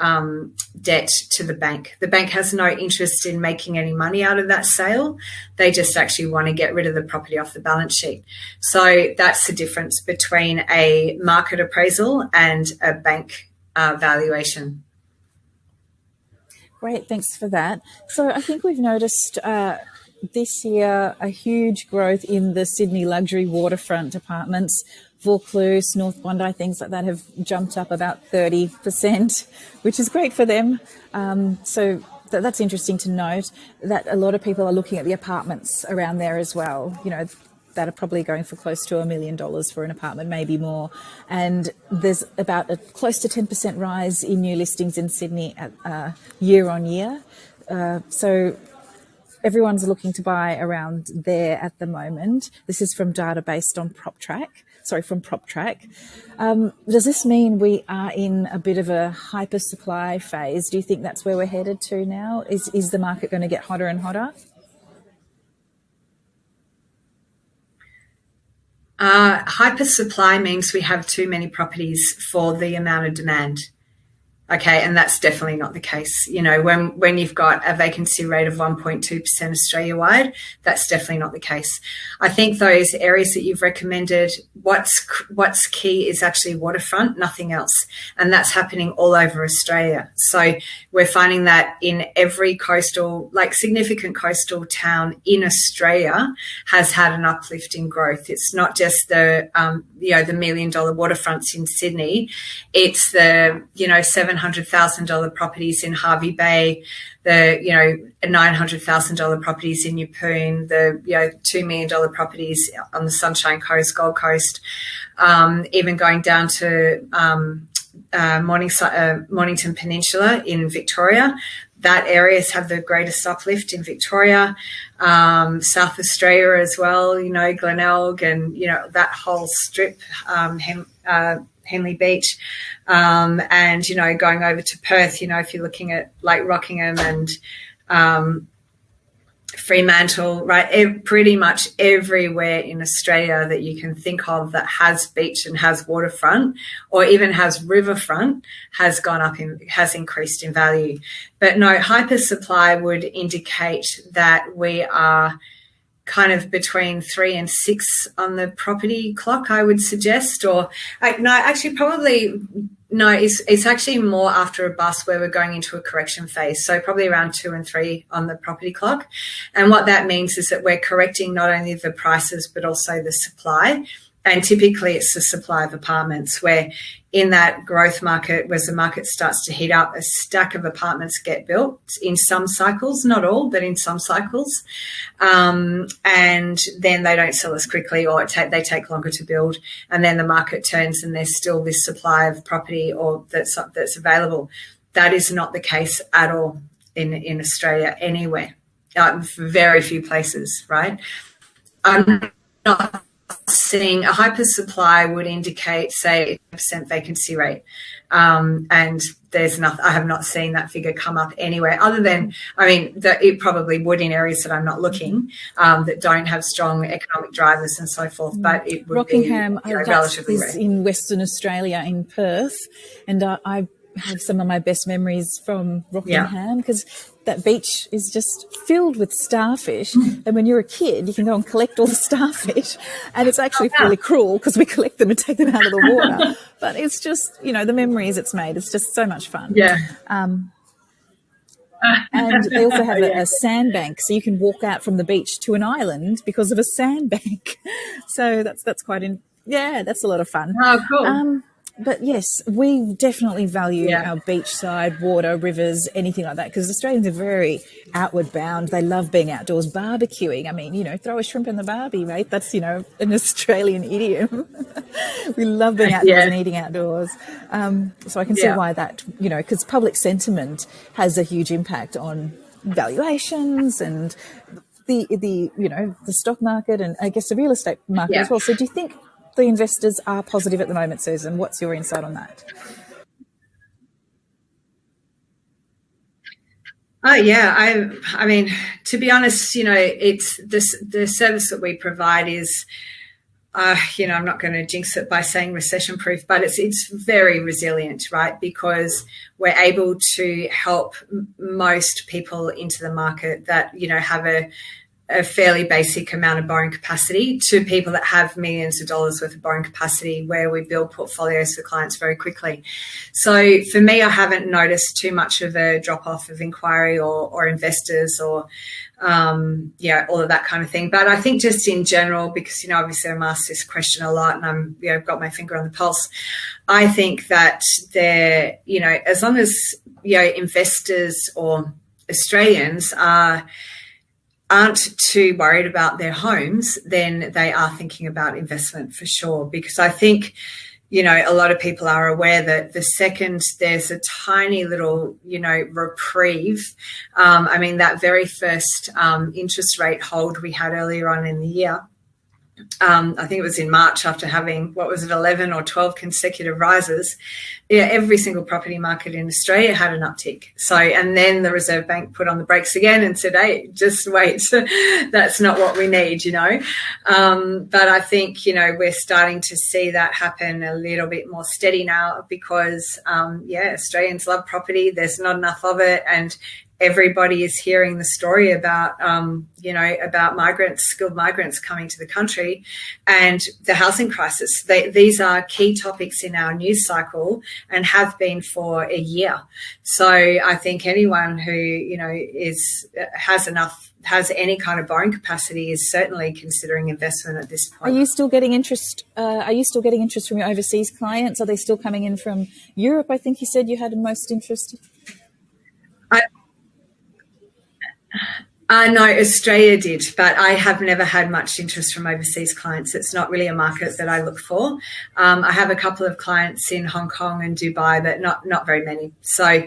Speaker 2: debt to the bank. The bank has no interest in making any money out of that sale. They just actually want to get rid of the property off the balance sheet. So that's the difference between a market appraisal and a bank valuation.
Speaker 1: Great, thanks for that. So I think we've noticed this year a huge growth in the Sydney luxury waterfront apartments. Vaucluse, North Bondi, things like that have jumped up about 30%, which is great for them. So that's interesting to note that a lot of people are looking at the apartments around there as well, you know, that are probably going for close to $1 million for an apartment, maybe more. And there's about a close to 10% rise in new listings in Sydney at, year on year. So everyone's looking to buy around there at the moment. This is from data based on PropTrack. Does this mean we are in a bit of a hyper supply phase? Do you think that's where we're headed to now? Is the market going to get hotter and hotter?
Speaker 2: Hyper supply means we have too many properties for the amount of demand. Okay, and that's definitely not the case. You know, when you've got a vacancy rate of 1.2% Australia-wide, that's definitely not the case. I think those areas that you've recommended, what's key is actually waterfront, nothing else. And that's happening all over Australia. So we're finding that in every coastal, like significant coastal town in Australia has had an uplift in growth. It's not just the, the $1 million waterfronts in Sydney. It's the, $700,000 properties in Hervey Bay, the, $900,000 properties in Yeppoon, the, $2 million properties on the Sunshine Coast, Gold Coast, even going down to Mornington Peninsula in Victoria. That areas have the greatest uplift in Victoria, South Australia as well, Glenelg and, that whole strip, Henley Beach, and, going over to Perth, if you're looking at like Rockingham and Fremantle, right? Pretty much everywhere in Australia that you can think of that has beach and has waterfront or even has riverfront has gone up has increased in value. But no, hyper supply would indicate that we are kind of between 3 and 6 on the property clock, I would suggest, it's actually more after a bust where we're going into a correction phase. So probably around 2 and 3 on the property clock. And what that means is that we're correcting not only the prices, but also the supply. And typically it's the supply of apartments where in that growth market, as the market starts to heat up, a stack of apartments get built in some cycles, not all, but in some cycles. And then they don't sell as quickly or they take longer to build. And then the market turns and there's still this supply of property or that's available. That is not the case at all in Australia anywhere, very few places, right? I'm not seeing a hyper supply would indicate, say, 8% vacancy rate. And there's nothing, I have not seen that figure come up anywhere other than, it probably would in areas that I'm not looking, that don't have strong economic drivers and so forth, but it would
Speaker 1: Rockingham,
Speaker 2: be relatively rare.
Speaker 1: In Western Australia, in Perth, and I have some of my best memories from Rockingham because that beach is just filled with starfish. And when you're a kid, you can go and collect all the starfish. And it's actually really cruel because we collect them and take them out of the water. But it's just, the memories it's made. It's just so much fun.
Speaker 2: Yeah.
Speaker 1: And they also have a sandbank, so you can walk out from the beach to an island because of a sandbank. So that's quite that's a lot of fun.
Speaker 2: Oh, cool.
Speaker 1: But yes, we definitely value our beachside, water, rivers, anything like that, because Australians are very outward bound. They love being outdoors, barbecuing. Throw a shrimp in the barbie, mate. That's, an Australian idiom. We love being outdoors and eating outdoors. So I can see why that, because public sentiment has a huge impact on valuations and the stock market and I guess the real estate market as well. So do you think the investors are positive at the moment, Susan? What's your insight on that?
Speaker 2: Oh, yeah. I mean, to be honest, it's the service that we provide is, I'm not going to jinx it by saying recession proof, but it's very resilient, right? Because we're able to help most people into the market that, have a a fairly basic amount of borrowing capacity to people that have millions of dollars worth of borrowing capacity, where we build portfolios for clients very quickly. So for me, I haven't noticed too much of a drop off of inquiry or investors or all of that kind of thing. But I think just in general, because, obviously I'm asked this question a lot and I'm, I've got my finger on the pulse. I think that there, as long as, investors or Australians aren't too worried about their homes, then they are thinking about investment for sure. Because I think, a lot of people are aware that the second there's a tiny little, reprieve, that very first interest rate hold we had earlier on in the year, I think it was in March, after having, 11 or 12 consecutive rises, every single property market in Australia had an uptick. So, and then the Reserve Bank put on the brakes again and said, hey, just wait, that's not what we need, But I think, we're starting to see that happen a little bit more steady now because, Australians love property. There's not enough of it. And everybody is hearing the story about, about migrants, skilled migrants coming to the country and the housing crisis. These are key topics in our news cycle and have been for a year. So I think anyone who, has any kind of borrowing capacity is certainly considering investment at this point.
Speaker 1: Are you still getting interest? From your overseas clients? Are they still coming in from Europe? I think you said you had most interest.
Speaker 2: No, Australia did, but I have never had much interest from overseas clients. It's not really a market that I look for. I have a couple of clients in Hong Kong and Dubai, but not very many. So,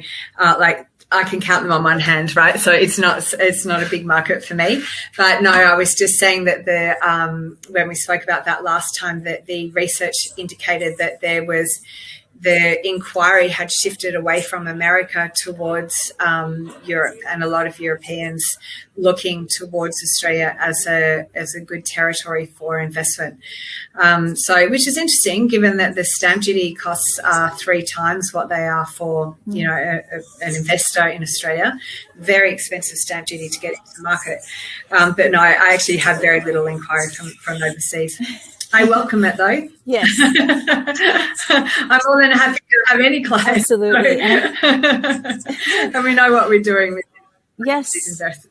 Speaker 2: I can count them on one hand, right? So it's not a big market for me. But no, I was just saying that when we spoke about that last time, that the research indicated that the inquiry had shifted away from America towards Europe, and a lot of Europeans looking towards Australia as a good territory for investment. Which is interesting, given that the stamp duty costs are 3 times what they are for an investor in Australia. Very expensive stamp duty to get into the market. But no, I actually have very little inquiry from overseas. I welcome it though.
Speaker 1: Yes.
Speaker 2: I'm more than happy to have any clients.
Speaker 1: Absolutely.
Speaker 2: And we know what we're doing with
Speaker 1: yes.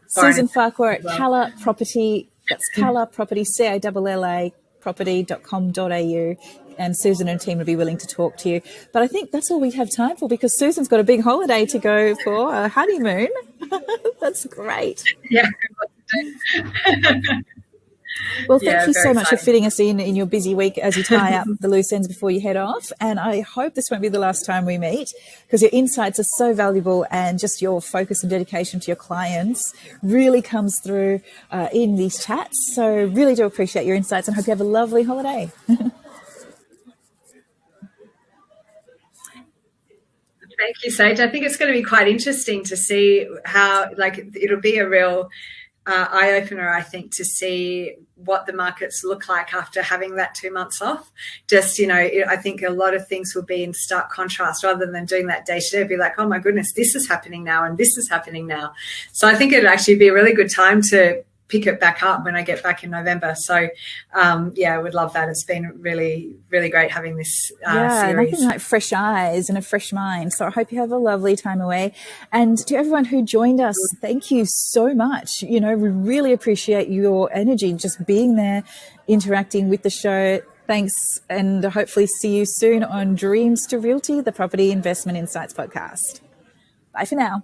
Speaker 1: Susan Farquhar at Calla Property. That's Calla Property, CALLA property.com.au. And Susan and team will be willing to talk to you. But I think that's all we have time for, because Susan's got a big holiday to go for, a honeymoon. That's great.
Speaker 2: Yeah.
Speaker 1: Well, thank you so much for fitting us in your busy week as you tie up the loose ends before you head off. And I hope this won't be the last time we meet, because your insights are so valuable, and just your focus and dedication to your clients really comes through in these chats. So really do appreciate your insights, and hope you have a lovely holiday.
Speaker 2: Thank you, Sage. I think it's going to be quite interesting to see how, it'll be a real eye-opener, I think, to see what the markets look like after having that 2 months off. Just, I think a lot of things will be in stark contrast, rather than doing that day-to-day, be like, oh my goodness, this is happening now and this is happening now. So I think it'd actually be a really good time to pick it back up when I get back in November. So, I would love that. It's been really, really great having this series.
Speaker 1: Nothing like fresh eyes and a fresh mind. So I hope you have a lovely time away. And to everyone who joined us, thank you so much. We really appreciate your energy, just being there, interacting with the show. Thanks, and hopefully see you soon on Dreams to Realty, the Property Investment Insights podcast. Bye for now.